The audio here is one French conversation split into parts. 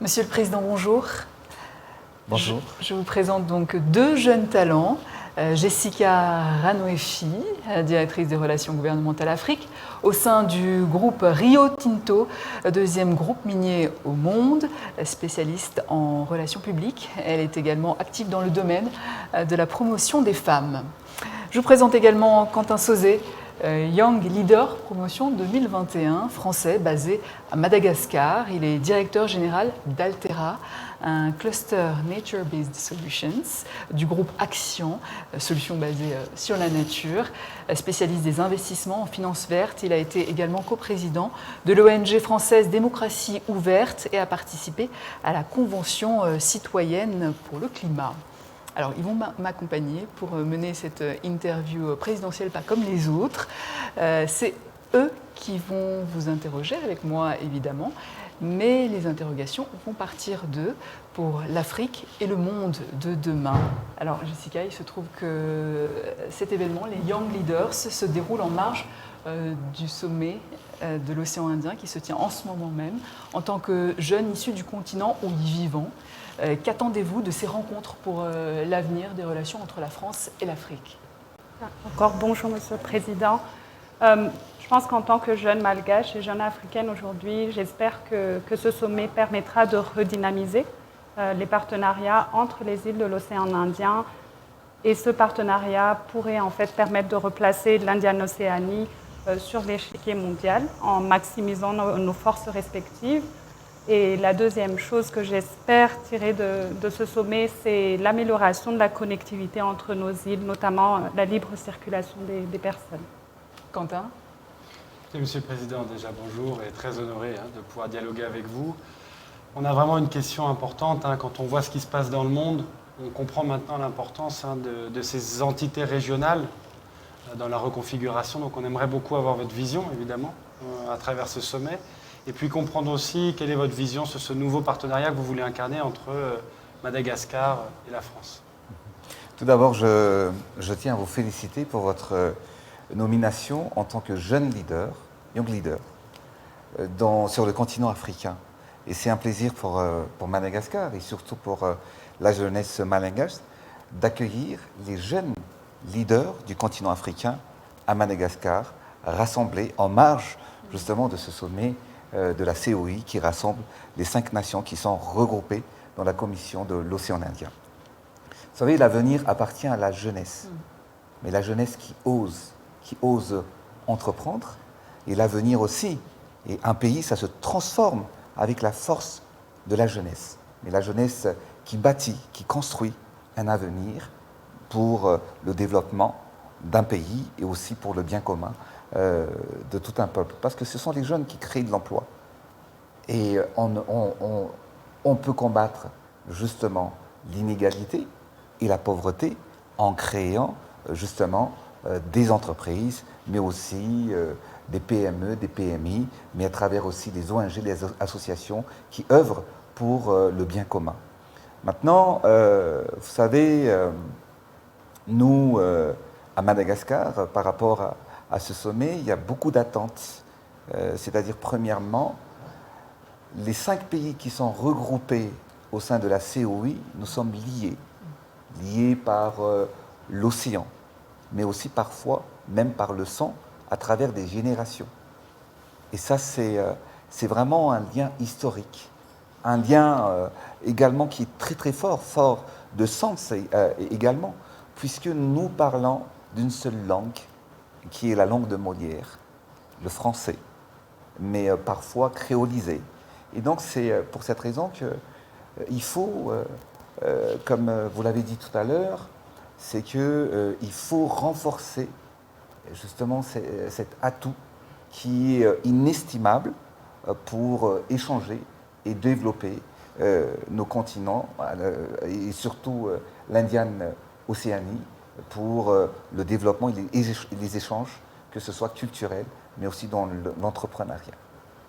Monsieur le Président, bonjour. Bonjour. Je vous présente donc deux jeunes talents. Jessica Ranoefi, directrice des relations gouvernementales Afrique, au sein du groupe Rio Tinto, deuxième groupe minier au monde, spécialiste en relations publiques. Elle est également active dans le domaine de la promotion des femmes. Je vous présente également Quentin Sauzet, Young Leader Promotion 2021, français basé à Madagascar. Il est directeur général d'Altera, un cluster Nature-Based Solutions du groupe Action, solution basée sur la nature, spécialiste des investissements en finance verte. Il a été également coprésident de l'ONG française Démocratie ouverte et a participé à la Convention citoyenne pour le climat. Alors, ils vont m'accompagner pour mener cette interview présidentielle pas comme les autres. C'est eux qui vont vous interroger, avec moi évidemment, mais les interrogations vont partir d'eux pour l'Afrique et le monde de demain. Alors, Jessica, il se trouve que cet événement, les Young Leaders, se déroule en marge du sommet de l'océan Indien qui se tient en ce moment même. En tant que jeune issu du continent ou y vivant, qu'attendez-vous de ces rencontres pour l'avenir des relations entre la France et l'Afrique? Encore bonjour, Monsieur le Président. Je pense qu'en tant que jeune malgache et jeune africaine aujourd'hui, j'espère que ce sommet permettra de redynamiser les partenariats entre les îles de l'océan Indien. Et ce partenariat pourrait en fait permettre de replacer l'Indian Océanie sur l'échiquier mondial en maximisant nos forces respectives. Et la deuxième chose que j'espère tirer de ce sommet, c'est l'amélioration de la connectivité entre nos îles, notamment la libre circulation des personnes. Quentin? Monsieur le Président, déjà bonjour et très honoré de pouvoir dialoguer avec vous. On a vraiment une question importante. Quand on voit ce qui se passe dans le monde, on comprend maintenant l'importance de ces entités régionales dans la reconfiguration. Donc on aimerait beaucoup avoir votre vision, évidemment, à travers ce sommet. Et puis comprendre aussi quelle est votre vision sur ce nouveau partenariat que vous voulez incarner entre Madagascar et la France. Tout d'abord, je tiens à vous féliciter pour votre nomination en tant que jeune leader, young leader, sur le continent africain. Et c'est un plaisir pour Madagascar et surtout pour la jeunesse malingache d'accueillir les jeunes leaders du continent africain à Madagascar, rassemblés en marge justement de ce sommet de la COI qui rassemble les 5 nations qui sont regroupées dans la commission de l'océan Indien. Vous savez, l'avenir appartient à la jeunesse, mais la jeunesse qui ose entreprendre, et l'avenir aussi. Et un pays, ça se transforme avec la force de la jeunesse. Mais la jeunesse qui bâtit, qui construit un avenir pour le développement d'un pays et aussi pour le bien commun de tout un peuple. Parce que ce sont les jeunes qui créent de l'emploi. Et on peut combattre justement l'inégalité et la pauvreté en créant justement des entreprises, mais aussi des PME, des PMI, mais à travers aussi des ONG, des associations qui œuvrent pour le bien commun. Maintenant, vous savez, nous, à Madagascar, par rapport à ce sommet, il y a beaucoup d'attentes. C'est-à-dire, premièrement, les 5 pays qui sont regroupés au sein de la COI, nous sommes liés par l'océan, mais aussi parfois, même par le sang, à travers des générations. Et ça, c'est vraiment un lien historique, un lien également qui est très très fort de sens également, puisque nous parlons d'une seule langue, qui est la langue de Molière, le français, mais parfois créolisé. Et donc c'est pour cette raison qu'il faut, comme vous l'avez dit tout à l'heure, c'est qu'il faut renforcer justement cet atout qui est inestimable pour échanger et développer nos continents et surtout l'Indian Océanie pour le développement et les échanges, que ce soit culturels, mais aussi dans l'entrepreneuriat.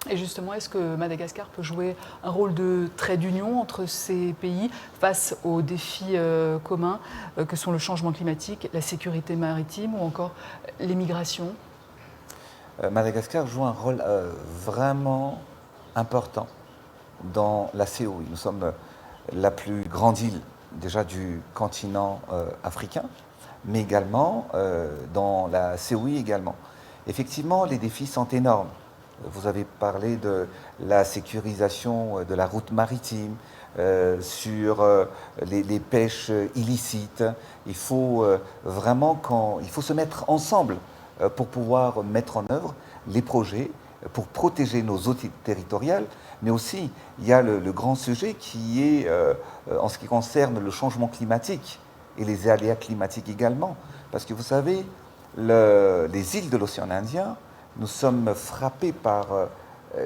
Et justement, est-ce que Madagascar peut jouer un rôle de trait d'union entre ces pays face aux défis communs que sont le changement climatique, la sécurité maritime ou encore l'immigration? Madagascar joue un rôle vraiment important dans la COI. Nous sommes la plus grande île déjà du continent africain, mais également dans la COI également. Effectivement, les défis sont énormes. Vous avez parlé de la sécurisation de la route maritime, sur les pêches illicites. Il faut vraiment il faut se mettre ensemble pour pouvoir mettre en œuvre les projets pour protéger nos eaux territoriales, mais aussi il y a le grand sujet qui est en ce qui concerne le changement climatique et les aléas climatiques également. Parce que vous savez, les îles de l'océan Indien, nous sommes frappés par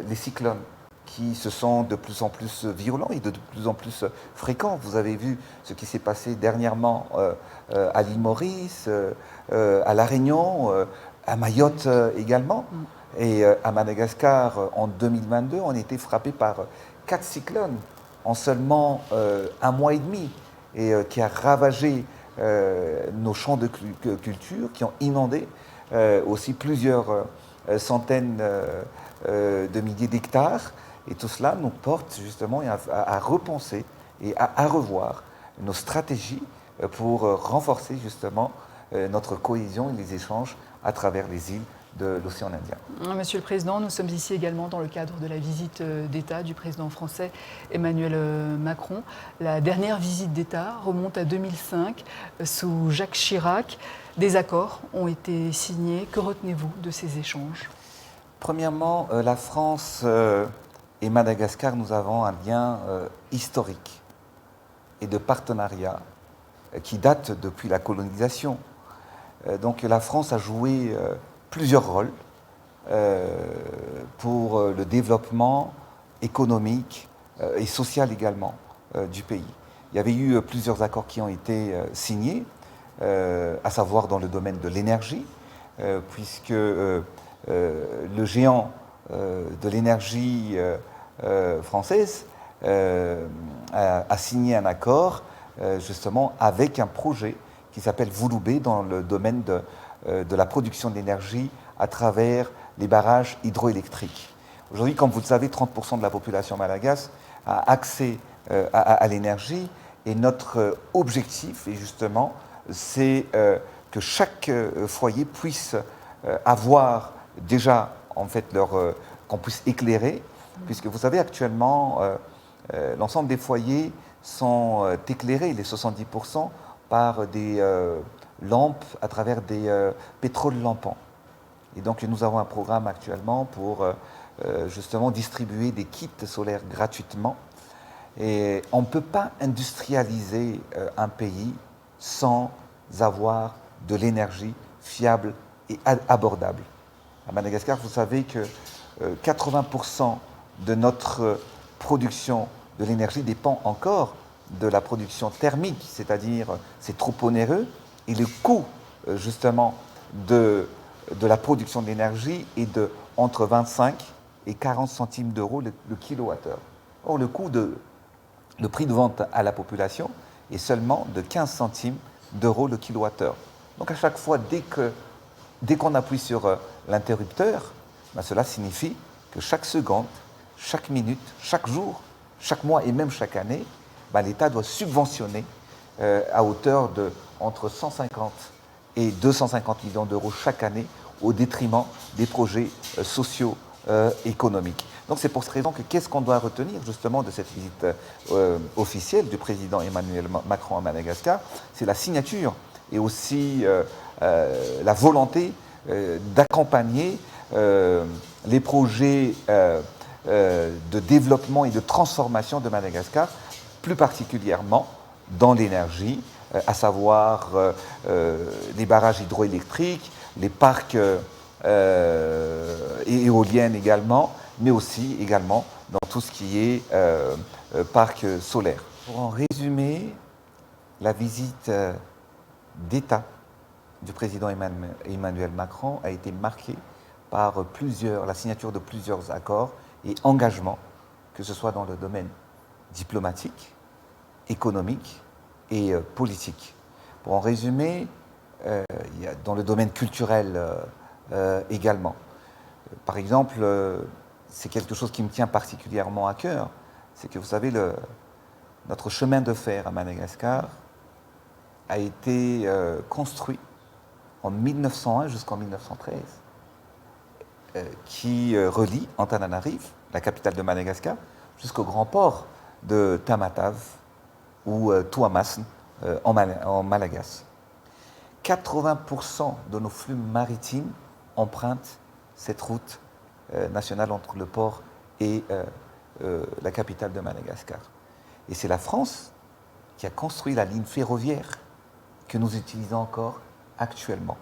les cyclones qui se sont de plus en plus violents et de plus en plus fréquents. Vous avez vu ce qui s'est passé dernièrement à l'île Maurice, à La Réunion, à Mayotte également. Et à Madagascar, en 2022, on a été frappé par 4 cyclones en seulement un mois et demi, et qui a ravagé nos champs de culture, qui ont inondé aussi plusieurs centaines de milliers d'hectares. Et tout cela nous porte justement à repenser et à revoir nos stratégies pour renforcer justement notre cohésion et les échanges à travers les îles de l'océan Indien. Monsieur le Président, nous sommes ici également dans le cadre de la visite d'État du président français Emmanuel Macron. La dernière visite d'État remonte à 2005 sous Jacques Chirac. Des accords ont été signés. Que retenez-vous de ces échanges? Premièrement, la France et Madagascar, nous avons un lien historique et de partenariat qui date depuis la colonisation. Donc la France a joué plusieurs rôles pour le développement économique et social également du pays. Il y avait eu plusieurs accords qui ont été signés, à savoir dans le domaine de l'énergie, puisque le géant de l'énergie française a signé un accord justement avec un projet qui s'appelle Vouloubé dans le domaine de la production d'énergie à travers les barrages hydroélectriques. Aujourd'hui, comme vous le savez, 30% de la population malagasy a accès à l'énergie, et notre objectif, et justement, c'est que chaque foyer puisse avoir déjà, en fait, qu'on puisse éclairer, puisque vous savez, actuellement, l'ensemble des foyers sont éclairés, les 70%, par des lampes à travers des pétroles lampants. Et donc nous avons un programme actuellement pour justement distribuer des kits solaires gratuitement. Et on ne peut pas industrialiser un pays sans avoir de l'énergie fiable et abordable. À Madagascar, vous savez que 80% de notre production de l'énergie dépend encore de la production thermique, c'est-à-dire c'est trop onéreux, et le coût justement de la production d'énergie est de entre 25 et 40 centimes d'euros le kilowattheure. Or, le prix de vente à la population est seulement de 15 centimes d'euros le kilowattheure. Donc à chaque fois, dès qu'on appuie sur l'interrupteur, ben cela signifie que chaque seconde, chaque minute, chaque jour, chaque mois et même chaque année, ben l'État doit subventionner à hauteur de entre 150 et 250 millions d'euros chaque année au détriment des projets sociaux économiques. Donc c'est pour cette raison que qu'est-ce qu'on doit retenir justement de cette visite officielle du président Emmanuel Macron à Madagascar? C'est la signature et aussi la volonté d'accompagner les projets de développement et de transformation de Madagascar, plus particulièrement dans l'énergie, à savoir les barrages hydroélectriques, les parcs éoliennes également, mais aussi également dans tout ce qui est parc solaire. Pour en résumer, la visite d'État du président Emmanuel Macron a été marquée par la signature de plusieurs accords et engagements, que ce soit dans le domaine diplomatique, économique et politique. Pour en résumer, il y a dans le domaine culturel également. Par exemple, c'est quelque chose qui me tient particulièrement à cœur, c'est que vous savez, notre chemin de fer à Madagascar a été construit en 1901 jusqu'en 1913, qui relie Antananarive, la capitale de Madagascar, jusqu'au grand port de Tamatave ou Tuamasin en Malagasy. 80% de nos flux maritimes empruntent cette route nationale entre le port et la capitale de Madagascar. Et c'est la France qui a construit la ligne ferroviaire que nous utilisons encore actuellement.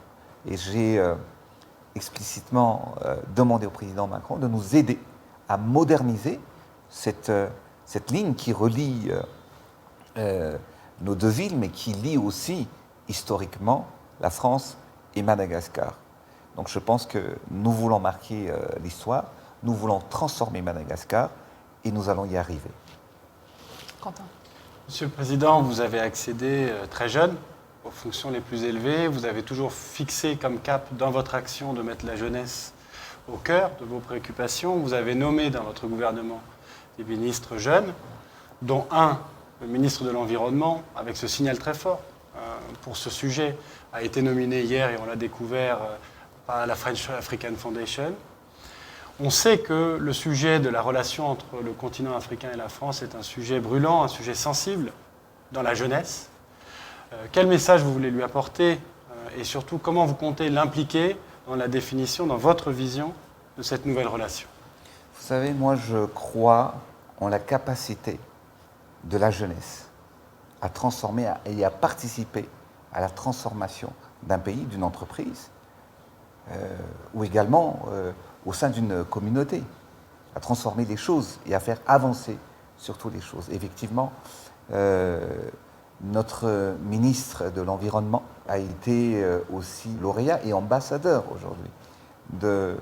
Et j'ai explicitement demandé au président Macron de nous aider à moderniser cette ligne qui relie nos deux villes, mais qui lie aussi historiquement la France et Madagascar. Donc je pense que nous voulons marquer l'histoire, nous voulons transformer Madagascar et nous allons y arriver. Quentin. Monsieur le Président, vous avez accédé très jeune aux fonctions les plus élevées. Vous avez toujours fixé comme cap dans votre action de mettre la jeunesse au cœur de vos préoccupations. Vous avez nommé dans votre gouvernement des ministres jeunes, dont un, le ministre de l'Environnement, avec ce signal très fort pour ce sujet, a été nominé hier et on l'a découvert par la French African Foundation. On sait que le sujet de la relation entre le continent africain et la France est un sujet brûlant, un sujet sensible dans la jeunesse. Quel message vous voulez lui apporter et surtout comment vous comptez l'impliquer dans la définition, dans votre vision de cette nouvelle relation? Vous savez, moi je crois en la capacité de la jeunesse à transformer et à participer à la transformation d'un pays, d'une entreprise, ou également au sein d'une communauté, à transformer les choses et à faire avancer surtout les choses. Effectivement, notre ministre de l'Environnement a été aussi lauréat et ambassadeur aujourd'hui de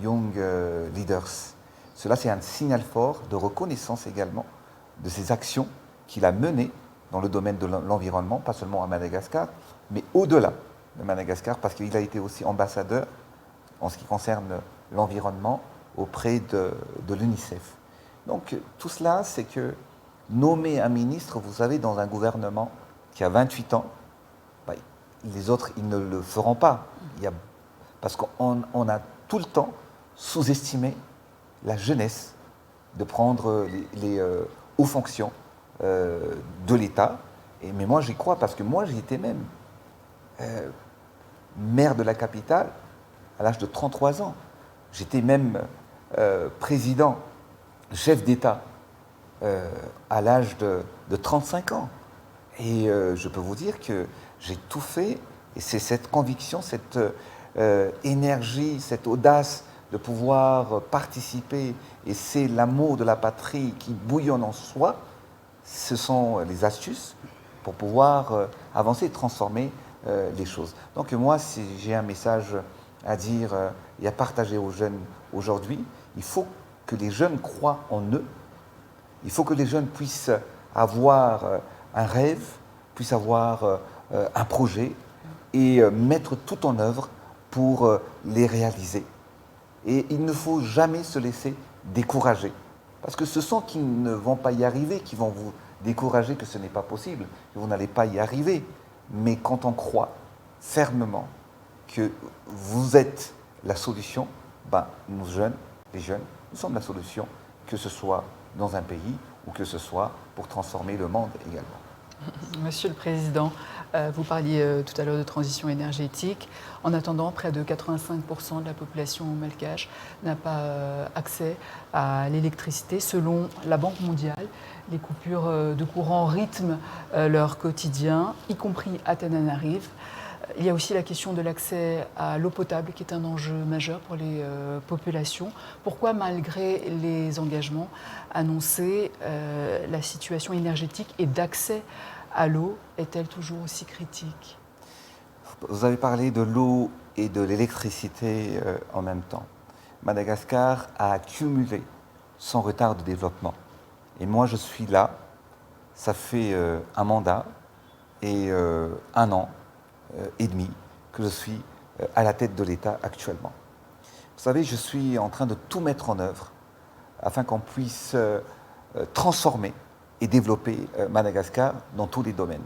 Young Leaders. Cela, c'est un signal fort de reconnaissance également de ces actions qu'il a menées dans le domaine de l'environnement, pas seulement à Madagascar, mais au-delà de Madagascar, parce qu'il a été aussi ambassadeur en ce qui concerne l'environnement auprès de l'UNICEF. Donc tout cela, c'est que nommer un ministre, vous savez, dans un gouvernement qui a 28 ans, les autres, ils ne le feront pas. Parce qu'on a tout le temps sous-estimé la jeunesse de prendre les hauts fonctions de l'État. Mais moi, j'y crois parce que moi, j'étais même maire de la capitale à l'âge de 33 ans. J'étais même président, chef d'État à l'âge de 35 ans. Et je peux vous dire que j'ai tout fait, et c'est cette conviction, cette énergie, cette audace de pouvoir participer, et c'est l'amour de la patrie qui bouillonne en soi, ce sont les astuces pour pouvoir avancer et transformer les choses. Donc moi, si j'ai un message à dire et à partager aux jeunes aujourd'hui, il faut que les jeunes croient en eux, il faut que les jeunes puissent avoir un rêve, puissent avoir un projet et mettre tout en œuvre pour les réaliser. Et il ne faut jamais se laisser décourager. Parce que ce sont qui ne vont pas y arriver, qui vont vous décourager que ce n'est pas possible, que vous n'allez pas y arriver. Mais quand on croit fermement que vous êtes la solution, nous jeunes, les jeunes, nous sommes la solution, que ce soit dans un pays ou que ce soit pour transformer le monde également. Monsieur le Président, vous parliez tout à l'heure de transition énergétique. En attendant, près de 85% de la population malgache n'a pas accès à l'électricité. Selon la Banque mondiale, les coupures de courant rythment leur quotidien, y compris à Tananarive. Il y a aussi la question de l'accès à l'eau potable qui est un enjeu majeur pour les populations. Pourquoi, malgré les engagements annoncés, la situation énergétique et d'accès à l'eau est-elle toujours aussi critique? Vous avez parlé de l'eau et de l'électricité en même temps. Madagascar a accumulé son retard de développement. Et moi, je suis là, ça fait un mandat et 1 an et demi que je suis à la tête de l'État actuellement. Vous savez, je suis en train de tout mettre en œuvre afin qu'on puisse transformer et développer Madagascar dans tous les domaines.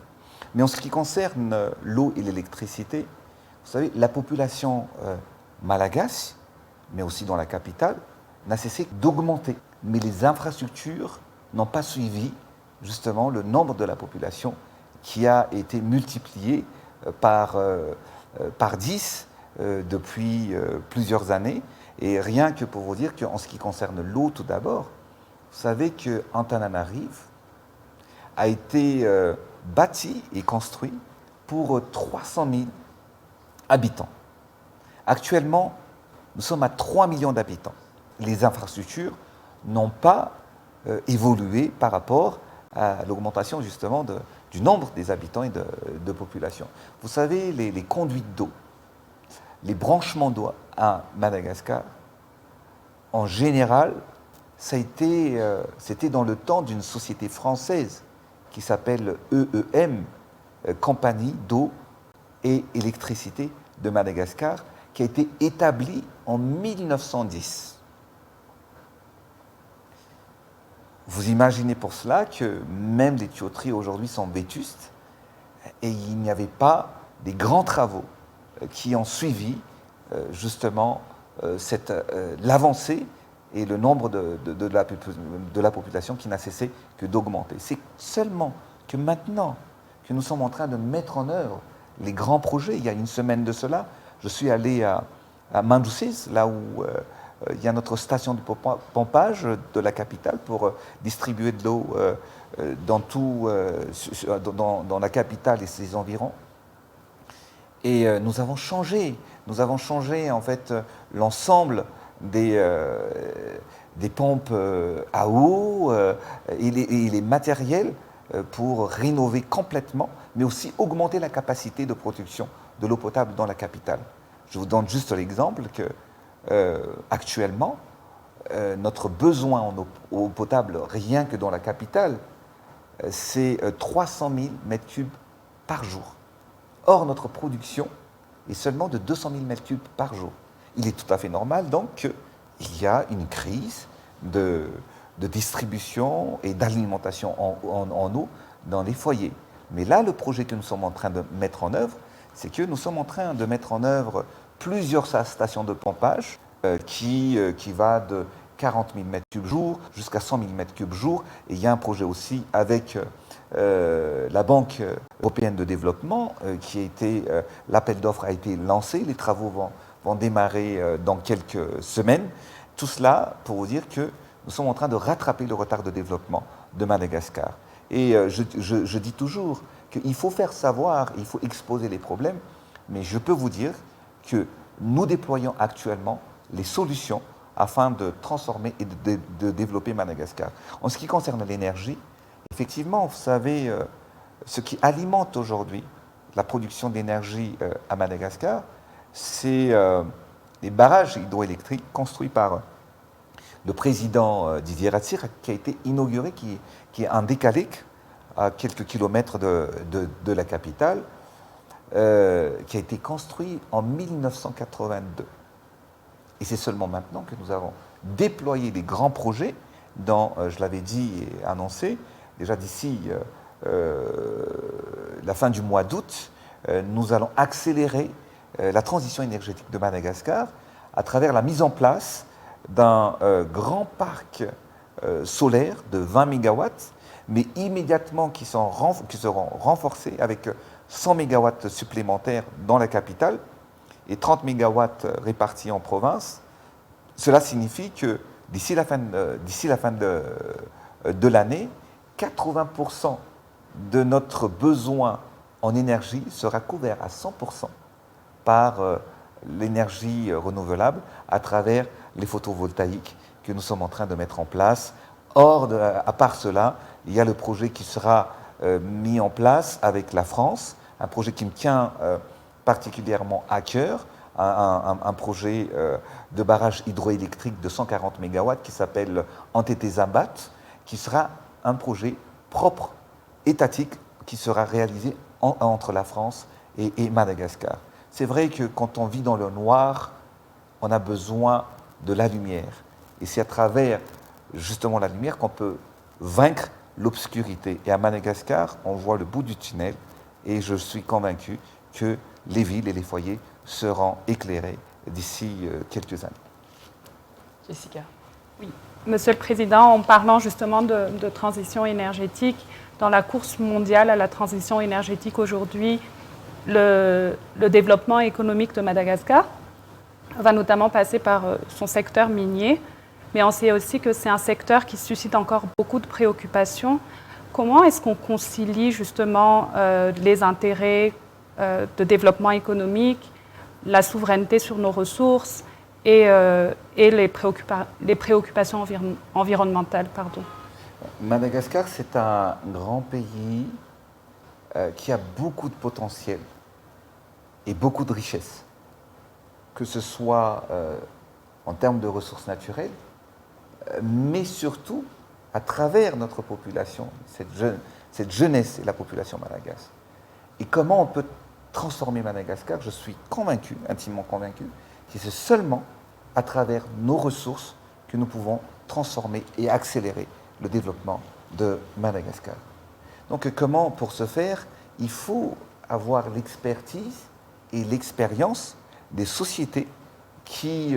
Mais en ce qui concerne l'eau et l'électricité, vous savez, la population malagasy, mais aussi dans la capitale, n'a cessé d'augmenter. Mais les infrastructures n'ont pas suivi justement le nombre de la population qui a été multiplié par 10 depuis plusieurs années. Et rien que pour vous dire qu'en ce qui concerne l'eau tout d'abord, vous savez qu'Antananarive a été bâti et construit pour 300 000 habitants. Actuellement, nous sommes à 3 millions d'habitants. Les infrastructures n'ont pas évolué par rapport à l'augmentation justement du nombre des habitants et de population. Vous savez, les conduites d'eau, les branchements d'eau à Madagascar, en général, c'était dans le temps d'une société française qui s'appelle EEM, Compagnie d'eau et électricité de Madagascar, qui a été établie en 1910. Vous imaginez pour cela que même les tuyauteries aujourd'hui sont vétustes et il n'y avait pas des grands travaux qui ont suivi justement l'avancée et le nombre de la population qui n'a cessé que d'augmenter. C'est seulement que maintenant que nous sommes en train de mettre en œuvre les grands projets. Il y a une semaine de cela, je suis allé à Mandoucis, là où il y a notre station de pompage de la capitale pour distribuer de l'eau dans la capitale et ses environs. Et nous avons changé en fait l'ensemble des pompes à eau et les matériels pour rénover complètement, mais aussi augmenter la capacité de production de l'eau potable dans la capitale. Je vous donne juste l'exemple que actuellement, notre besoin en eau potable, rien que dans la capitale, c'est 300 000 mètres cubes par jour. Or, notre production est seulement de 200 000 mètres cubes par jour. Il est tout à fait normal donc qu'il y a une crise de distribution et d'alimentation en eau dans les foyers. Mais là, le projet que nous sommes en train de mettre en œuvre, c'est que nous sommes en train de mettre en œuvre plusieurs stations de pompage qui va de 40 000 mètres cubes jour jusqu'à 100 000 mètres cubes jour. Et il y a un projet aussi avec la Banque européenne de développement l'appel d'offres a été lancé, les travaux vont démarrer dans quelques semaines. Tout cela pour vous dire que nous sommes en train de rattraper le retard de développement de Madagascar. Et je dis toujours qu'il faut faire savoir, il faut exposer les problèmes, mais je peux vous dire que nous déployons actuellement les solutions afin de transformer et de développer Madagascar. En ce qui concerne l'énergie, effectivement, vous savez, ce qui alimente aujourd'hui la production d'énergie à Madagascar, c'est les barrages hydroélectriques construits par le président Didier Ratsir, qui a été inauguré, qui est un décalque à quelques kilomètres de la capitale, qui a été construit en 1982. Et c'est seulement maintenant que nous avons déployé des grands projets dans, je l'avais dit et annoncé, déjà d'ici la fin du mois d'août, nous allons accélérer la transition énergétique de Madagascar à travers la mise en place d'un grand parc solaire de 20 MW, mais immédiatement qui seront renforcés avec 100 MW supplémentaires dans la capitale et 30 MW répartis en province. Cela signifie que d'ici la fin de l'année, 80% de notre besoin en énergie sera couvert à 100% par l'énergie renouvelable à travers les photovoltaïques que nous sommes en train de mettre en place. Or, à part cela, il y a le projet qui sera mis en place avec la France, un projet qui me tient particulièrement à cœur, un projet de barrage hydroélectrique de 140 MW qui s'appelle Antété-Zambat, qui sera un projet propre, étatique, qui sera réalisé entre la France et Madagascar. C'est vrai que quand on vit dans le noir, on a besoin de la lumière. Et c'est à travers justement la lumière qu'on peut vaincre l'obscurité. Et à Madagascar, on voit le bout du tunnel et je suis convaincu que les villes et les foyers seront éclairés d'ici quelques années. Jessica. Oui, Monsieur le Président, en parlant justement de transition énergétique, dans la course mondiale à la transition énergétique aujourd'hui, le développement économique de Madagascar va notamment passer par son secteur minier, mais on sait aussi que c'est un secteur qui suscite encore beaucoup de préoccupations. Comment est-ce qu'on concilie justement les intérêts de développement économique, la souveraineté sur nos ressources et les préoccupations environnementales, pardon. Madagascar, c'est un grand pays qui a beaucoup de potentiel et beaucoup de richesses, que ce soit en termes de ressources naturelles, mais surtout à travers notre population, cette jeunesse et la population malagasy. Et comment on peut transformer Madagascar? Je suis convaincu, intimement convaincu, que c'est seulement à travers nos ressources que nous pouvons transformer et accélérer le développement de Madagascar. Donc comment, pour ce faire, il faut avoir l'expertise et l'expérience des sociétés qui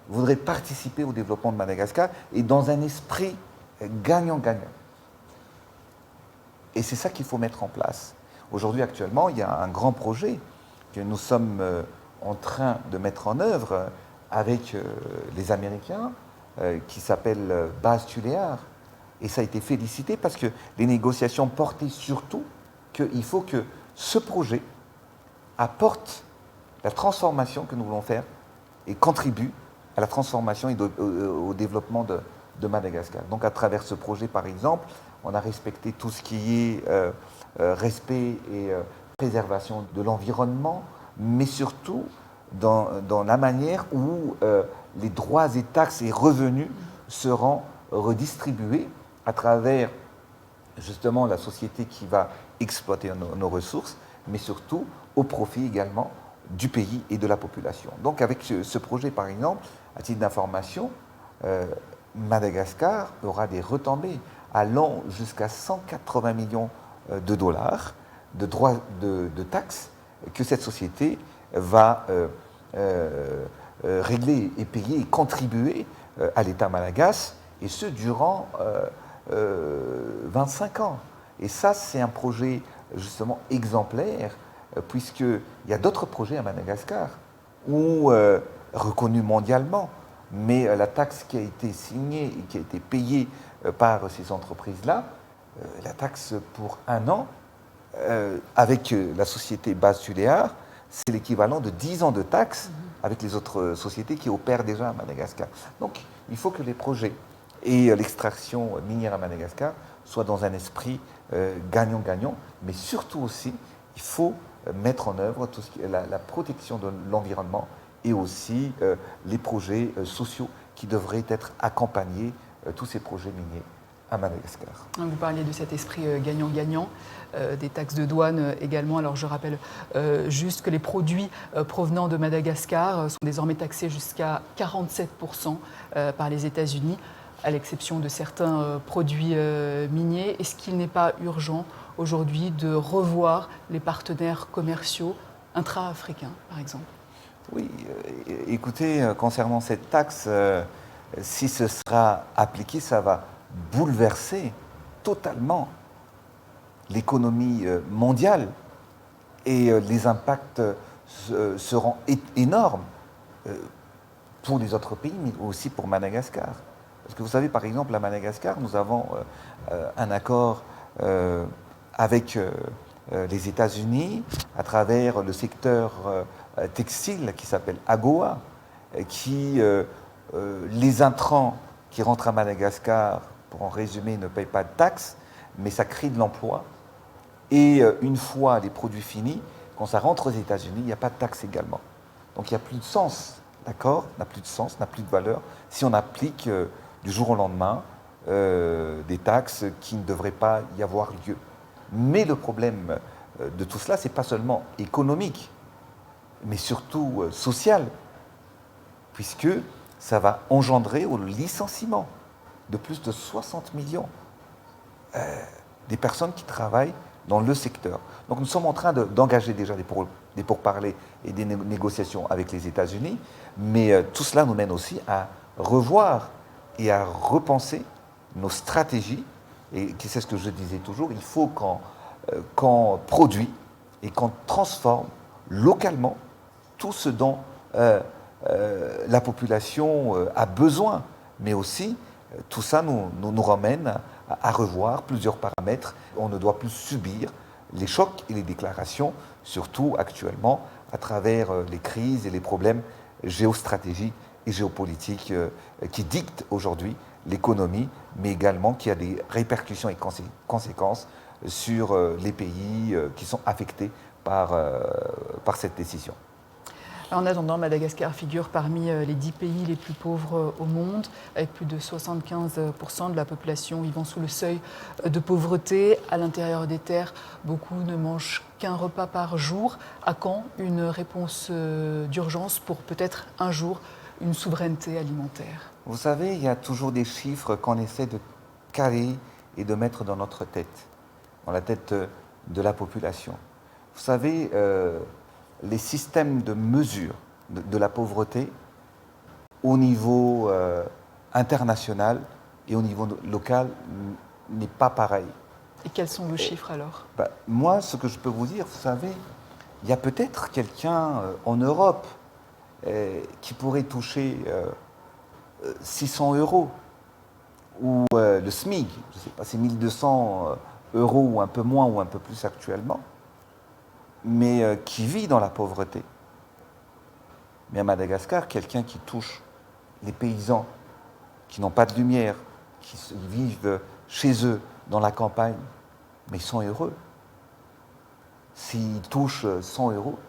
voudraient participer au développement de Madagascar et dans un esprit gagnant-gagnant. Et c'est ça qu'il faut mettre en place. Aujourd'hui, actuellement, il y a un grand projet que nous sommes en train de mettre en œuvre avec les Américains qui s'appelle Base Tulear. Et ça a été félicité parce que les négociations portaient surtout qu'il faut que ce projet apporte la transformation que nous voulons faire et contribue à la transformation et au développement de Madagascar. Donc à travers ce projet, par exemple, on a respecté tout ce qui est respect et préservation de l'environnement, mais surtout dans la manière où les droits et taxes et revenus seront redistribués à travers justement la société qui va exploiter nos ressources, mais surtout au profit également du pays et de la population. Donc avec ce projet, par exemple, à titre d'information, Madagascar aura des retombées allant jusqu'à 180 millions de dollars de droits de taxes que cette société va régler et payer et contribuer à l'État malagasy, et ce durant 25 ans. Et ça, c'est un projet justement exemplaire, puisqu'il y a d'autres projets à Madagascar, où, reconnus mondialement, mais la taxe qui a été signée et qui a été payée par ces entreprises-là, la taxe pour un an, avec la société Base Tulear, c'est l'équivalent de 10 ans de taxes avec les autres sociétés qui opèrent déjà à Madagascar. Donc, il faut que les projets et l'extraction minière à Madagascar soient dans un esprit gagnant-gagnant, mais surtout aussi, il faut mettre en œuvre tout ce qui est la protection de l'environnement et aussi les projets sociaux qui devraient être accompagnés, tous ces projets miniers à Madagascar. Vous parliez de cet esprit gagnant-gagnant, des taxes de douane également. Alors je rappelle juste que les produits provenant de Madagascar sont désormais taxés jusqu'à 47% par les États-Unis, à l'exception de certains produits miniers. Est-ce qu'il n'est pas urgent aujourd'hui de revoir les partenaires commerciaux intra-africains, par exemple? Oui, écoutez, concernant cette taxe, si ce sera appliqué, ça va bouleverser totalement l'économie mondiale et les impacts seront énormes pour les autres pays, mais aussi pour Madagascar. Parce que vous savez, par exemple, à Madagascar, nous avons un accord avec les États-Unis à travers le secteur textile qui s'appelle AGOA, qui, les intrants qui rentrent à Madagascar, pour en résumer, ne payent pas de taxes, mais ça crée de l'emploi. Et une fois les produits finis, quand ça rentre aux États-Unis, il n'y a pas de taxes également. Donc il n'y a plus de sens, d'accord? N'a plus de sens, n'a plus de valeur, si on applique du jour au lendemain des taxes qui ne devraient pas y avoir lieu. Mais le problème de tout cela, ce n'est pas seulement économique, mais surtout social, puisque ça va engendrer au licenciement de plus de 60 millions des personnes qui travaillent dans le secteur. Donc nous sommes en train d'engager déjà des pourparlers et des négociations avec les États-Unis, mais tout cela nous mène aussi à revoir et à repenser nos stratégies. Et c'est ce que je disais toujours, il faut qu'on produit et qu'on transforme localement tout ce dont la population a besoin. Mais aussi, tout ça nous ramène à revoir plusieurs paramètres. On ne doit plus subir les chocs et les déclarations, surtout actuellement, à travers les crises et les problèmes géostratégiques et géopolitiques qui dictent aujourd'hui l'économie, mais également qui a des répercussions et conséquences sur les pays qui sont affectés par cette décision. En attendant, Madagascar figure parmi les 10 pays les plus pauvres au monde, avec plus de 75% de la population vivant sous le seuil de pauvreté. À l'intérieur des terres, beaucoup ne mangent qu'un repas par jour. À quand une réponse d'urgence pour peut-être un jour une souveraineté alimentaire? Vous savez, il y a toujours des chiffres qu'on essaie de caler et de mettre dans notre tête, dans la tête de la population. Vous savez, les systèmes de mesure de la pauvreté au niveau international et au niveau local n'est pas pareil. Et quels sont vos chiffres alors? Moi, ce que je peux vous dire, vous savez, il y a peut-être quelqu'un en Europe qui pourrait toucher 600 euros ou le SMIC, je ne sais pas, c'est 1200 euros ou un peu moins ou un peu plus actuellement, mais qui vit dans la pauvreté. Mais à Madagascar, quelqu'un qui touche les paysans qui n'ont pas de lumière, qui vivent chez eux dans la campagne, mais ils sont heureux. S'ils touchent 100 euros,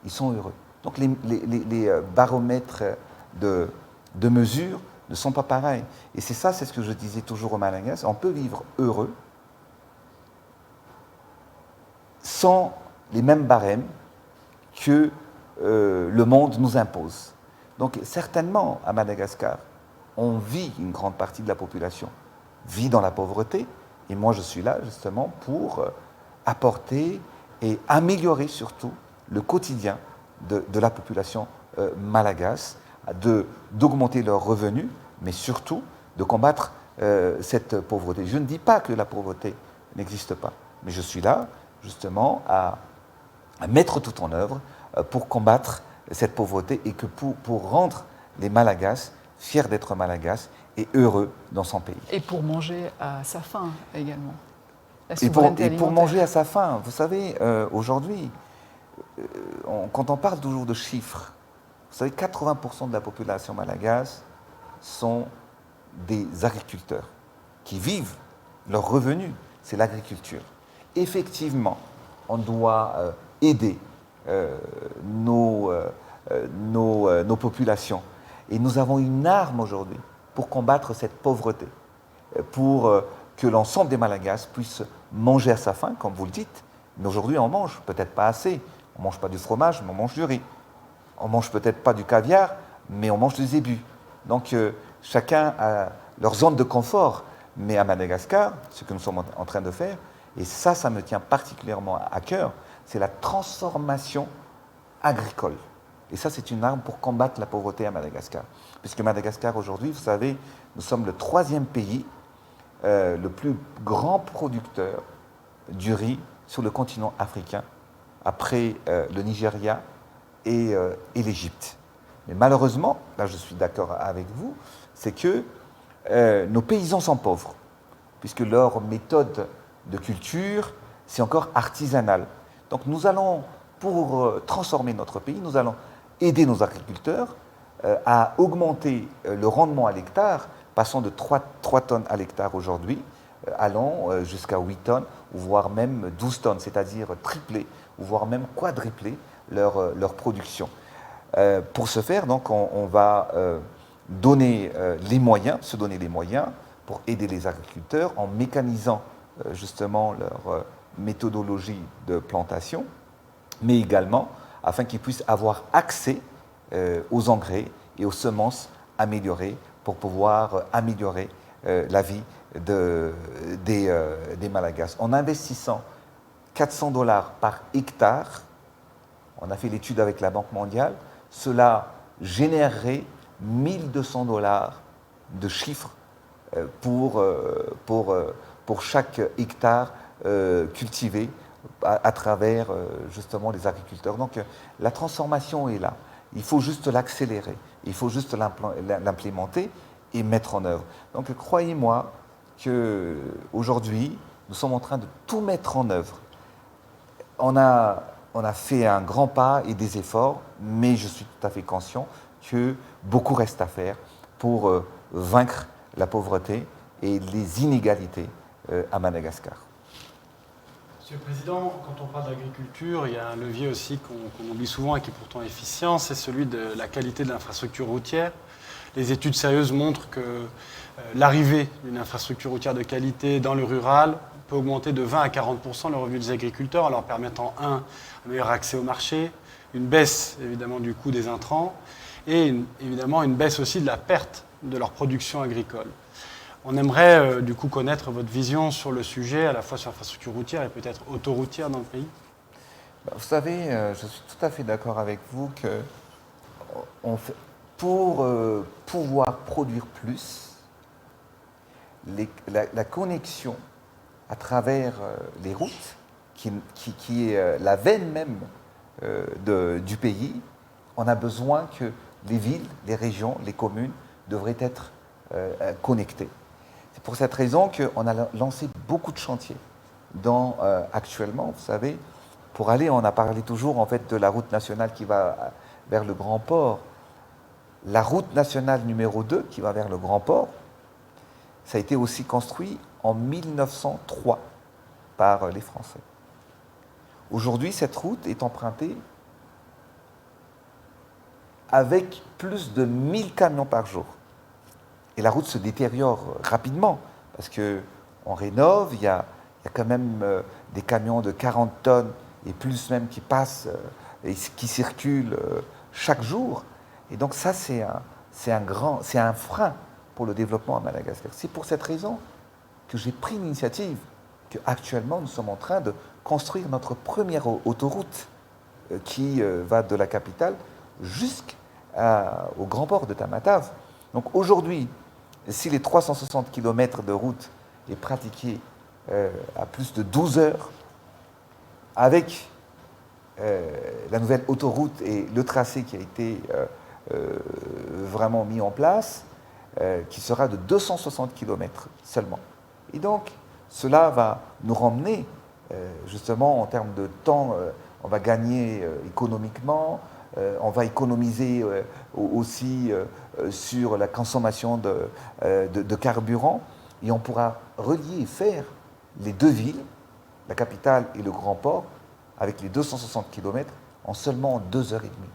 ils sont heureux. Donc les baromètres de mesure ne sont pas pareils. Et c'est ça, c'est ce que je disais toujours au Malagasy, on peut vivre heureux sans les mêmes barèmes que le monde nous impose. Donc certainement, à Madagascar, on vit, une grande partie de la population vit dans la pauvreté, et moi je suis là justement pour apporter et améliorer surtout le quotidien de la population malagasy, d'augmenter leurs revenus, mais surtout de combattre cette pauvreté. Je ne dis pas que la pauvreté n'existe pas, mais je suis là justement à mettre tout en œuvre pour combattre cette pauvreté et que pour rendre les Malagasy fiers d'être Malagasy et heureux dans son pays. Et pour manger à sa faim également. Et pour manger à sa faim. Vous savez, aujourd'hui, quand on parle toujours de chiffres, vous savez, 80% de la population malagasy sont des agriculteurs qui vivent, leur revenu, c'est l'agriculture. Effectivement, on doit aider nos populations. Et nous avons une arme aujourd'hui pour combattre cette pauvreté, pour que l'ensemble des Malagasy puissent manger à sa faim, comme vous le dites. Mais aujourd'hui, on mange peut-être pas assez. On ne mange pas du fromage, mais on mange du riz. On ne mange peut-être pas du caviar, mais on mange du zébu. Donc chacun a leur zone de confort. Mais à Madagascar, ce que nous sommes en train de faire, et ça me tient particulièrement à cœur, c'est la transformation agricole. Et ça, c'est une arme pour combattre la pauvreté à Madagascar. Puisque Madagascar, aujourd'hui, vous savez, nous sommes le 3e pays, le plus grand producteur du riz sur le continent africain, après le Nigeria et l'Égypte. Mais malheureusement, là je suis d'accord avec vous, c'est que nos paysans sont pauvres, puisque leur méthode de culture, c'est encore artisanal. Donc nous allons, pour transformer notre pays, nous allons aider nos agriculteurs à augmenter le rendement à l'hectare, passant de 3 tonnes à l'hectare aujourd'hui, allant jusqu'à 8 tonnes, voire même 12 tonnes, c'est-à-dire tripler, voire même quadrupler leur production. Pour ce faire, donc, on va donner les moyens, se donner les moyens pour aider les agriculteurs en mécanisant justement leur méthodologie de plantation, mais également afin qu'ils puissent avoir accès aux engrais et aux semences améliorées pour pouvoir améliorer la vie des Malagasy. En investissant 400 $ par hectare, on a fait l'étude avec la Banque mondiale, cela générerait 1200 $ de chiffre pour chaque hectare cultivé à travers justement les agriculteurs. Donc la transformation est là. Il faut juste l'accélérer, il faut juste l'implémenter et mettre en œuvre. Donc croyez-moi qu'aujourd'hui, nous sommes en train de tout mettre en œuvre. On a fait un grand pas et des efforts, mais je suis tout à fait conscient que beaucoup reste à faire pour vaincre la pauvreté et les inégalités à Madagascar. Monsieur le Président, quand on parle d'agriculture, il y a un levier aussi qu'on oublie souvent et qui est pourtant efficient, c'est celui de la qualité de l'infrastructure routière. Les études sérieuses montrent que l'arrivée d'une infrastructure routière de qualité dans le rural peut augmenter de 20 à 40% le revenu des agriculteurs en leur permettant, un meilleur accès au marché, une baisse évidemment du coût des intrants et évidemment une baisse aussi de la perte de leur production agricole. On aimerait du coup connaître votre vision sur le sujet, à la fois sur l'infrastructure routière et peut-être autoroutière dans le pays. Vous savez, je suis tout à fait d'accord avec vous que pour pouvoir produire plus, la connexion à travers les routes, qui est la veine même du pays, on a besoin que les villes, les régions, les communes devraient être connectées. C'est pour cette raison qu'on a lancé beaucoup de chantiers. Actuellement, vous savez, pour aller, on a parlé toujours en fait de la route nationale qui va vers le Grand Port. La route nationale numéro 2 qui va vers le Grand Port, ça a été aussi construit en 1903 par les Français. Aujourd'hui, cette route est empruntée avec plus de 1000 camions par jour. Et la route se détériore rapidement parce qu'on rénove, il y a quand même des camions de 40 tonnes et plus même qui passent et qui circulent chaque jour. Et donc ça, c'est un frein pour le développement à Madagascar. C'est pour cette raison que j'ai pris l'initiative qu'actuellement nous sommes en train de construire notre première autoroute qui va de la capitale jusqu'au grand port de Tamatave. Donc aujourd'hui, si les 360 km de route est pratiqué à plus de 12 heures, avec la nouvelle autoroute et le tracé qui a été vraiment mis en place, qui sera de 260 km seulement. Et donc, cela va nous ramener, justement, en termes de temps, on va gagner économiquement, on va économiser aussi sur la consommation de carburant, et on pourra relier et faire les deux villes, la capitale et le grand port, avec les 260 km en seulement 2 heures et demie.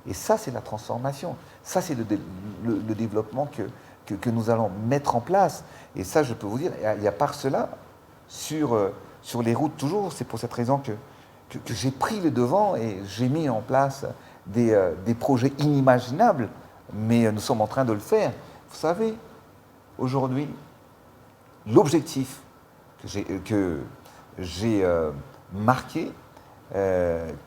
Et ça, c'est la transformation. Ça, c'est le développement que nous allons mettre en place. Et ça, je peux vous dire, il y a par cela, sur les routes toujours, c'est pour cette raison que j'ai pris le devant et j'ai mis en place des projets inimaginables, mais nous sommes en train de le faire. Vous savez, aujourd'hui, l'objectif que j'ai marqué,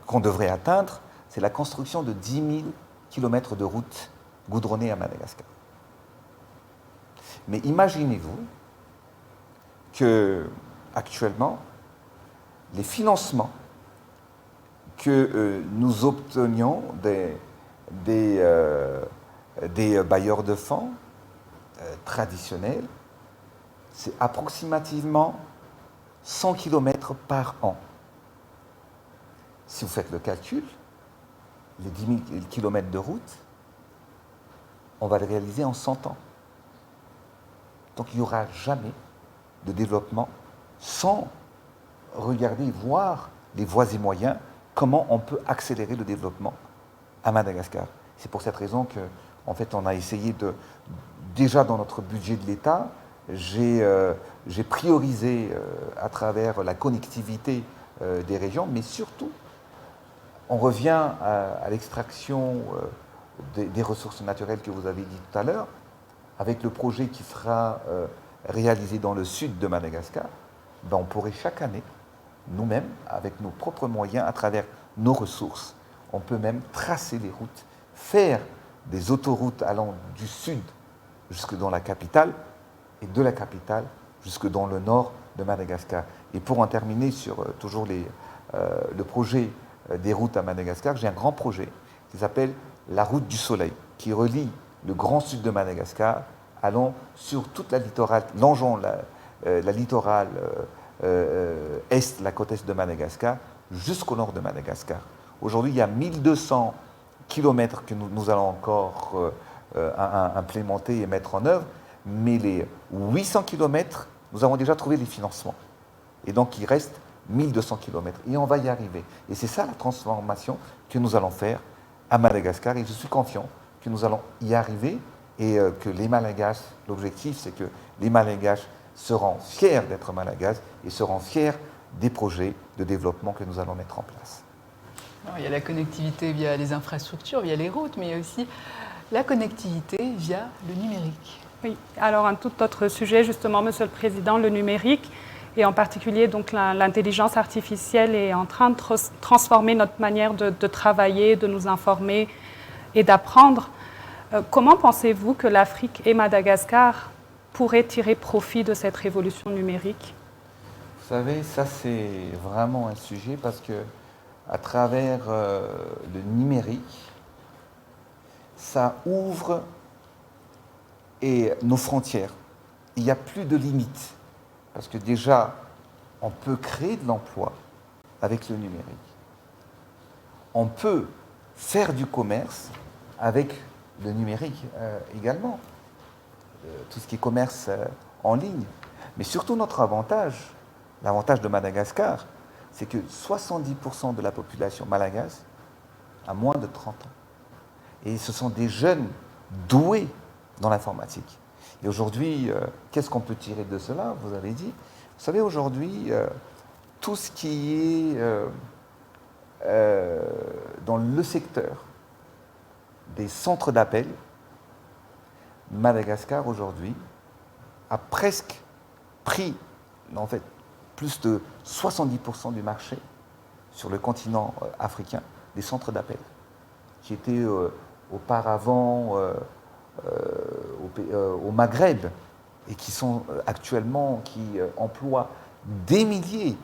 qu'on devrait atteindre, c'est la construction de 10 000 km de routes goudronnées à Madagascar. Mais imaginez-vous que actuellement, les financements que nous obtenions des bailleurs de fonds traditionnels, c'est approximativement 100 km par an. Si vous faites le calcul, les 10 000 km de route, on va les réaliser en 100 ans. Donc il n'y aura jamais de développement sans regarder, voir les voies et moyens, comment on peut accélérer le développement à Madagascar. C'est pour cette raison qu'en fait, on a essayé déjà dans notre budget de l'État, j'ai priorisé à travers la connectivité des régions, mais surtout, on revient à l'extraction des ressources naturelles que vous avez dit tout à l'heure, avec le projet qui sera réalisées dans le sud de Madagascar, ben, on pourrait chaque année, nous-mêmes, avec nos propres moyens, à travers nos ressources, on peut même tracer les routes, faire des autoroutes allant du sud jusque dans la capitale et de la capitale jusque dans le nord de Madagascar. Et pour en terminer sur toujours le projet des routes à Madagascar, j'ai un grand projet qui s'appelle la route du soleil, qui relie le grand sud de Madagascar allant sur toute la littorale, longeant la littorale est, la côte est de Madagascar, jusqu'au nord de Madagascar. Aujourd'hui, il y a 1200 kilomètres que nous allons encore implémenter et mettre en œuvre, mais les 800 kilomètres, nous avons déjà trouvé les financements. Et donc, il reste 1200 kilomètres. Et on va y arriver. Et c'est ça la transformation que nous allons faire à Madagascar. Et je suis confiant que nous allons y arriver et que les Malagasy, l'objectif, c'est que les Malagasy seront fiers d'être Malagasy et seront fiers des projets de développement que nous allons mettre en place. Alors, il y a la connectivité via les infrastructures, via les routes, mais il y a aussi la connectivité via le numérique. Oui, alors un tout autre sujet, justement, Monsieur le Président, le numérique, et en particulier donc l'intelligence artificielle est en train de transformer notre manière de travailler, de nous informer et d'apprendre. Comment pensez-vous que l'Afrique et Madagascar pourraient tirer profit de cette révolution numérique? Vous savez, ça c'est vraiment un sujet parce que à travers le numérique, ça ouvre nos frontières. Il n'y a plus de limites. Parce que déjà, on peut créer de l'emploi avec le numérique. On peut faire du commerce avec le numérique également. Tout ce qui est commerce en ligne. Mais surtout notre avantage, l'avantage de Madagascar, c'est que 70% de la population malagache a moins de 30 ans. Et ce sont des jeunes doués dans l'informatique. Et aujourd'hui, qu'est-ce qu'on peut tirer de cela? Vous avez dit. Vous savez, aujourd'hui, tout ce qui est dans le secteur des centres d'appel, Madagascar aujourd'hui a presque pris, en fait, plus de 70% du marché sur le continent africain des centres d'appel, qui étaient auparavant au Maghreb et qui sont actuellement, qui emploient des milliers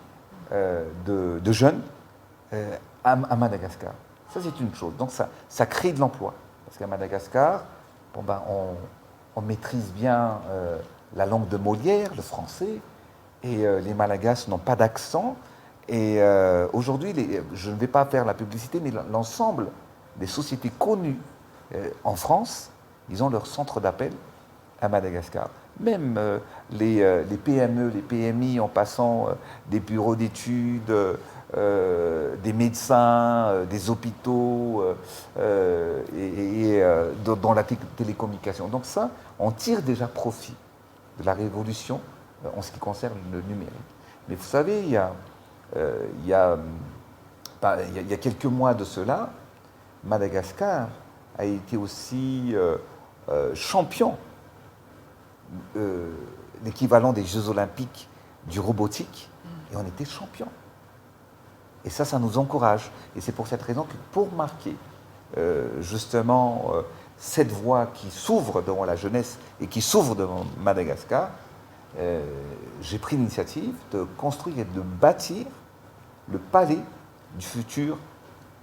de jeunes à Madagascar. Ça, c'est une chose. Donc, ça crée de l'emploi. Parce qu'à Madagascar, bon, ben, on maîtrise bien la langue de Molière, le français, et les Malagasy n'ont pas d'accent. Et aujourd'hui, je ne vais pas faire la publicité, mais l'ensemble des sociétés connues en France, ils ont leur centre d'appel à Madagascar. Même les PME, les PMI, en passant des bureaux d'études, des médecins, des hôpitaux et dans la télécommunication. Donc ça, on tire déjà profit de la révolution en ce qui concerne le numérique. Mais vous savez, il y a quelques mois de cela, Madagascar a été aussi champion, l'équivalent des Jeux Olympiques du robotique, et on était champion. Et ça nous encourage. Et c'est pour cette raison que pour marquer justement cette voie qui s'ouvre devant la jeunesse et qui s'ouvre devant Madagascar, j'ai pris l'initiative de construire et de bâtir le palais du futur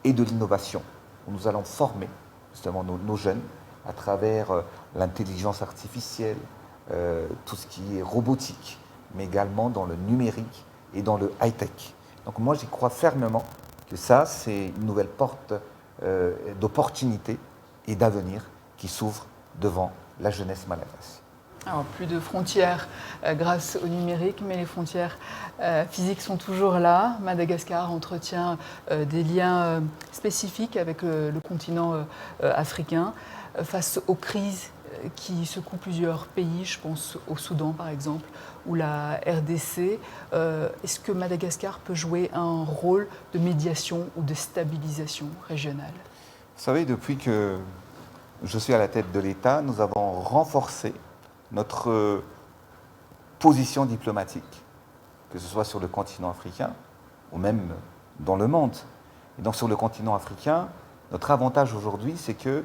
et de l'innovation, où nous allons former justement nos jeunes à travers l'intelligence artificielle, tout ce qui est robotique, mais également dans le numérique et dans le high-tech. Donc moi, j'y crois fermement que ça, c'est une nouvelle porte d'opportunité et d'avenir qui s'ouvre devant la jeunesse malagasy. Alors, plus de frontières grâce au numérique, mais les frontières physiques sont toujours là. Madagascar entretient des liens spécifiques avec le continent africain face aux crises qui secouent plusieurs pays. Je pense au Soudan, par exemple, ou la RDC. Est-ce que Madagascar peut jouer un rôle de médiation ou de stabilisation régionale? Vous savez, depuis que je suis à la tête de l'État, nous avons renforcé notre position diplomatique, que ce soit sur le continent africain ou même dans le monde. Et donc sur le continent africain, notre avantage aujourd'hui, c'est que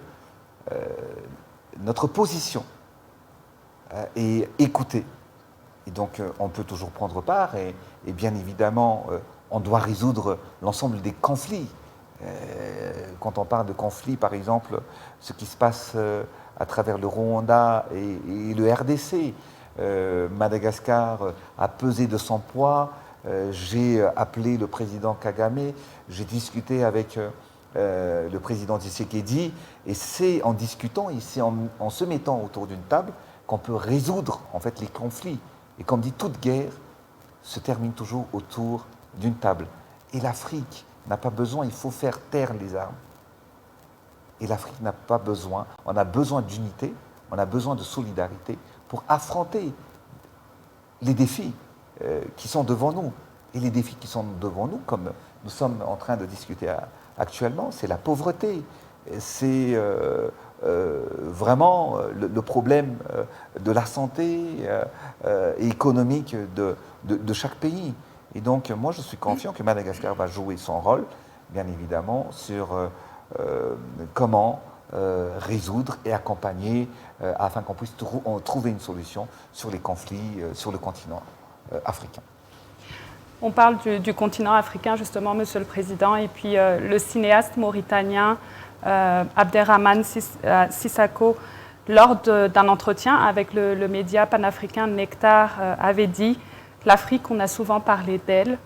notre position est écoutée. Et donc on peut toujours prendre part et bien évidemment on doit résoudre l'ensemble des conflits. Quand on parle de conflits, par exemple, ce qui se passe à travers le Rwanda et le RDC, Madagascar a pesé de son poids. J'ai appelé le président Kagame, j'ai discuté avec le président Tshisekedi, et c'est en discutant et c'est en se mettant autour d'une table qu'on peut résoudre en fait les conflits. Et comme dit, toute guerre se termine toujours autour d'une table. Et l'Afrique n'a pas besoin, il faut faire taire les armes. Et l'Afrique n'a pas besoin, on a besoin d'unité, on a besoin de solidarité pour affronter les défis qui sont devant nous. Et les défis qui sont devant nous, comme nous sommes en train de discuter actuellement, c'est la pauvreté, c'est vraiment le problème de la santé et économique de chaque pays. Et donc, moi, je suis confiant que Madagascar va jouer son rôle, bien évidemment, sur comment résoudre et accompagner afin qu'on puisse trouver une solution sur les conflits sur le continent africain. On parle du continent africain, justement, Monsieur le Président, et puis le cinéaste mauritanien Abderrahmane Sissako, lors d'un entretien avec le média panafricain Nectar, avait dit « L'Afrique, on a souvent parlé d'elle,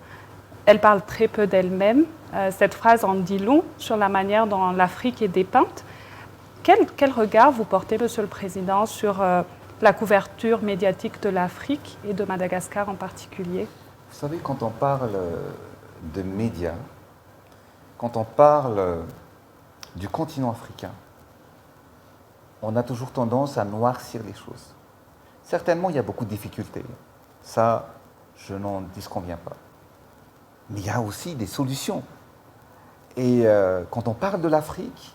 elle parle très peu d'elle-même ». Cette phrase en dit long sur la manière dont l'Afrique est dépeinte. Quel regard vous portez, Monsieur le Président, sur la couverture médiatique de l'Afrique et de Madagascar en particulier? Vous savez, quand on parle de médias, quand on parle du continent africain, on a toujours tendance à noircir les choses. Certainement, il y a beaucoup de difficultés. Ça, je n'en disconviens pas. Mais il y a aussi des solutions. Et quand on parle de l'Afrique,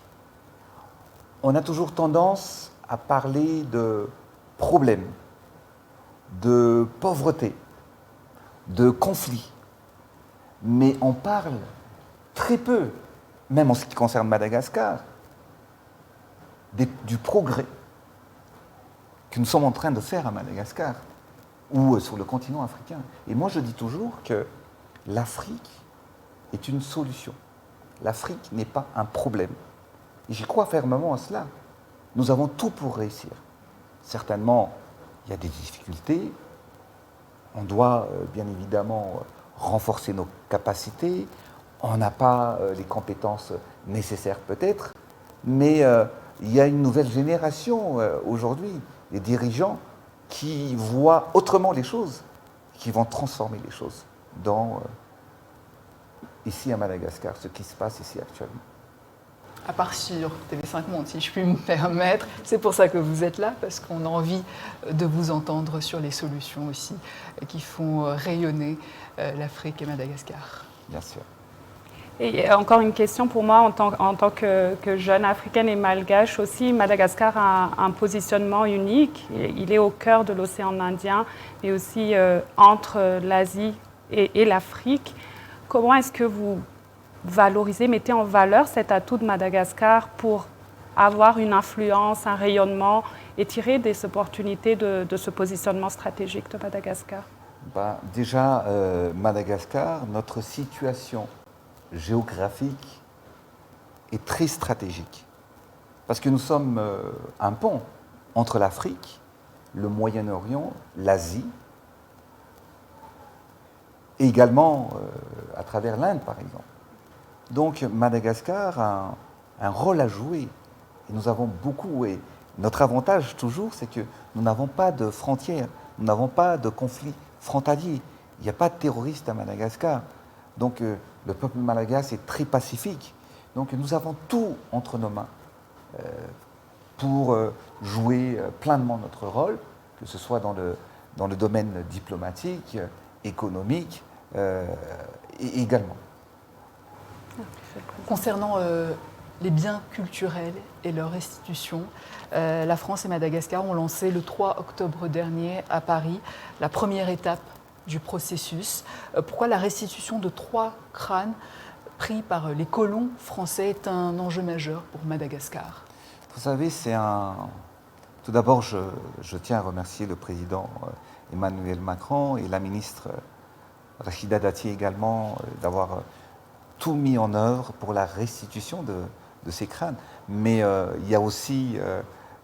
on a toujours tendance à parler de problèmes, de pauvreté, de conflits. Mais on parle très peu, même en ce qui concerne Madagascar, du progrès que nous sommes en train de faire à Madagascar ou sur le continent africain. Et moi, je dis toujours que l'Afrique est une solution. L'Afrique n'est pas un problème. Et j'y crois fermement à cela. Nous avons tout pour réussir. Certainement, il y a des difficultés. On doit bien évidemment renforcer nos capacités. On n'a pas les compétences nécessaires peut-être, mais il y a une nouvelle génération aujourd'hui, des dirigeants qui voient autrement les choses, qui vont transformer les choses ici à Madagascar, ce qui se passe ici actuellement. À part sur TV5 Monde, si je puis me permettre. C'est pour ça que vous êtes là, parce qu'on a envie de vous entendre sur les solutions aussi qui font rayonner l'Afrique et Madagascar. Bien sûr. Et encore une question pour moi, en tant que jeune africaine et malgache aussi, Madagascar a un positionnement unique. Il est au cœur de l'océan Indien, mais aussi entre l'Asie et l'Afrique. Comment est-ce que vous valorisez, mettez en valeur cet atout de Madagascar pour avoir une influence, un rayonnement et tirer des opportunités de ce positionnement stratégique de Madagascar? Déjà, Madagascar, notre situation géographique est très stratégique. Parce que nous sommes un pont entre l'Afrique, le Moyen-Orient, l'Asie, et également à travers l'Inde, par exemple. Donc Madagascar a un rôle à jouer. Et nous avons beaucoup. Et notre avantage toujours, c'est que nous n'avons pas de frontières, nous n'avons pas de conflits frontaliers. Il n'y a pas de terroristes à Madagascar. Donc le peuple malagasy est très pacifique. Donc nous avons tout entre nos mains pour jouer pleinement notre rôle, que ce soit dans le domaine diplomatique, économique également. Concernant les biens culturels et leur restitution. La France et Madagascar ont lancé le 3 octobre dernier à Paris la première étape du processus. Pourquoi la restitution de 3 crânes pris par les colons français est un enjeu majeur pour Madagascar? Vous savez, tout d'abord, je tiens à remercier le président Emmanuel Macron et la ministre Rachida Dati également d'avoir tout mis en œuvre pour la restitution de ces crânes. Mais il y a aussi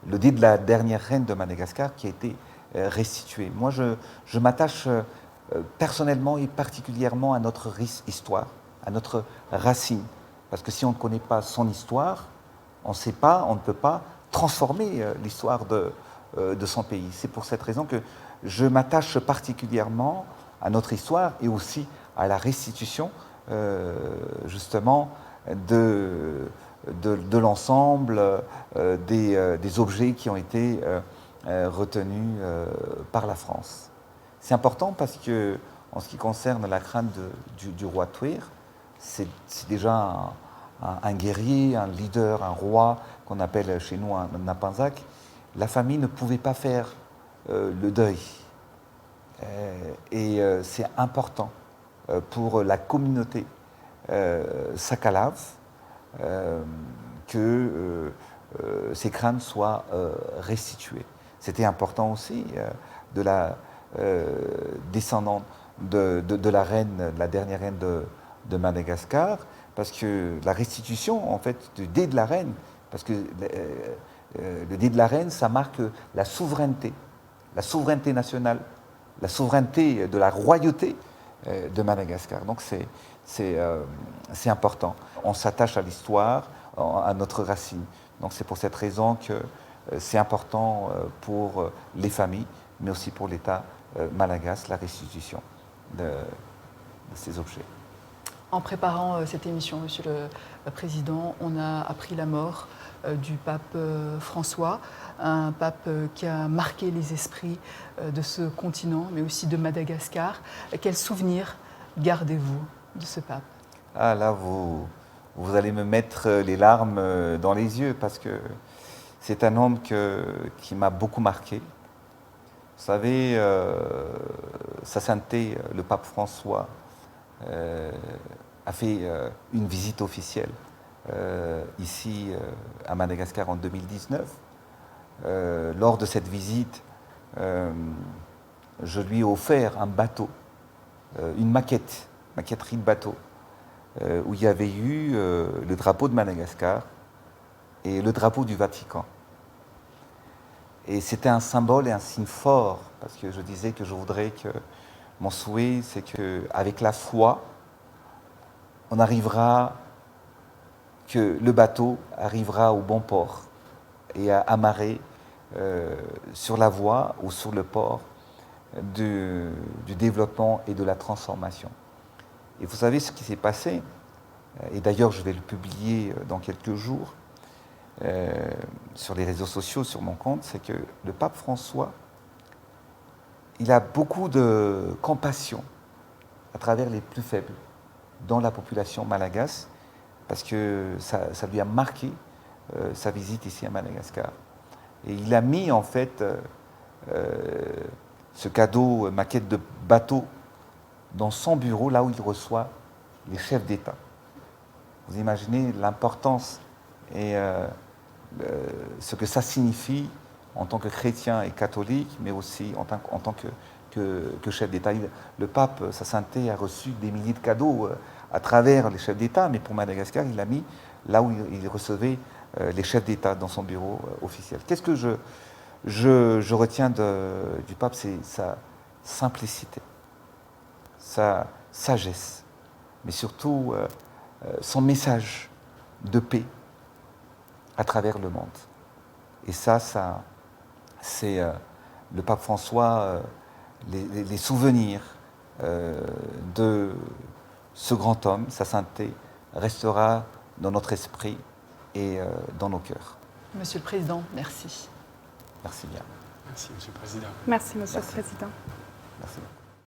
le dé de la dernière reine de Madagascar qui a été restitué. Moi, je m'attache personnellement et particulièrement à notre histoire, à notre racine. Parce que si on ne connaît pas son histoire, on ne peut pas transformer l'histoire de son pays. C'est pour cette raison que je m'attache particulièrement à notre histoire et aussi à la restitution justement de l'ensemble des objets qui ont été retenus par la France. C'est important parce que, en ce qui concerne la crâne du roi Twir, c'est déjà un guerrier, un leader, un roi qu'on appelle chez nous un Napanzak. La famille ne pouvait pas faire le deuil. Et c'est important pour la communauté Sakalave que ces crânes soient restitués. C'était important aussi de la descendante de la reine, la dernière reine de Madagascar, parce que la restitution, en fait, du dé de la reine, parce que le dé de la reine, ça marque la souveraineté nationale, la souveraineté de la royauté de Madagascar. Donc c'est important. On s'attache à l'histoire, à notre racine. Donc c'est pour cette raison que c'est important pour les familles, mais aussi pour l'État malagasy, la restitution de ces objets. En préparant cette émission, Monsieur le Président, on a appris la mort du pape François, un pape qui a marqué les esprits de ce continent, mais aussi de Madagascar. Quel souvenir gardez-vous de ce pape? Ah là, vous allez me mettre les larmes dans les yeux, parce que c'est un homme qui m'a beaucoup marqué. Vous savez, Sa Sainteté, le pape François, a fait une visite officielle ici à Madagascar en 2019. Lors de cette visite, je lui ai offert un bateau, une maquetterie de bateau, où il y avait eu le drapeau de Madagascar et le drapeau du Vatican. Et c'était un symbole et un signe fort, parce que je disais que je voudrais que mon souhait, c'est qu'avec la foi, que le bateau arrivera au bon port et à amarrer sur la voie ou sur le port du développement et de la transformation. Et vous savez ce qui s'est passé, et d'ailleurs je vais le publier dans quelques jours sur les réseaux sociaux, sur mon compte, c'est que le pape François, il a beaucoup de compassion à travers les plus faibles dans la population malagasy, parce que ça lui a marqué sa visite ici à Madagascar. Et il a mis en fait ce cadeau, maquette de bateau, dans son bureau, là où il reçoit les chefs d'État. Vous imaginez l'importance et ce que ça signifie en tant que chrétien et catholique, mais aussi en tant que chef d'État. Le pape, Sa Sainteté, a reçu des milliers de cadeaux à travers les chefs d'État, mais pour Madagascar, il l'a mis là où il recevait les chefs d'État dans son bureau officiel. Qu'est-ce que je retiens du pape? C'est sa simplicité, sa sagesse, mais surtout son message de paix à travers le monde. Et ça c'est le pape François, les souvenirs de ce grand homme, Sa Sainteté, restera dans notre esprit et dans nos cœurs. Monsieur le Président, merci. Merci bien. Merci, Monsieur le Président. Merci, Monsieur le Président. Merci.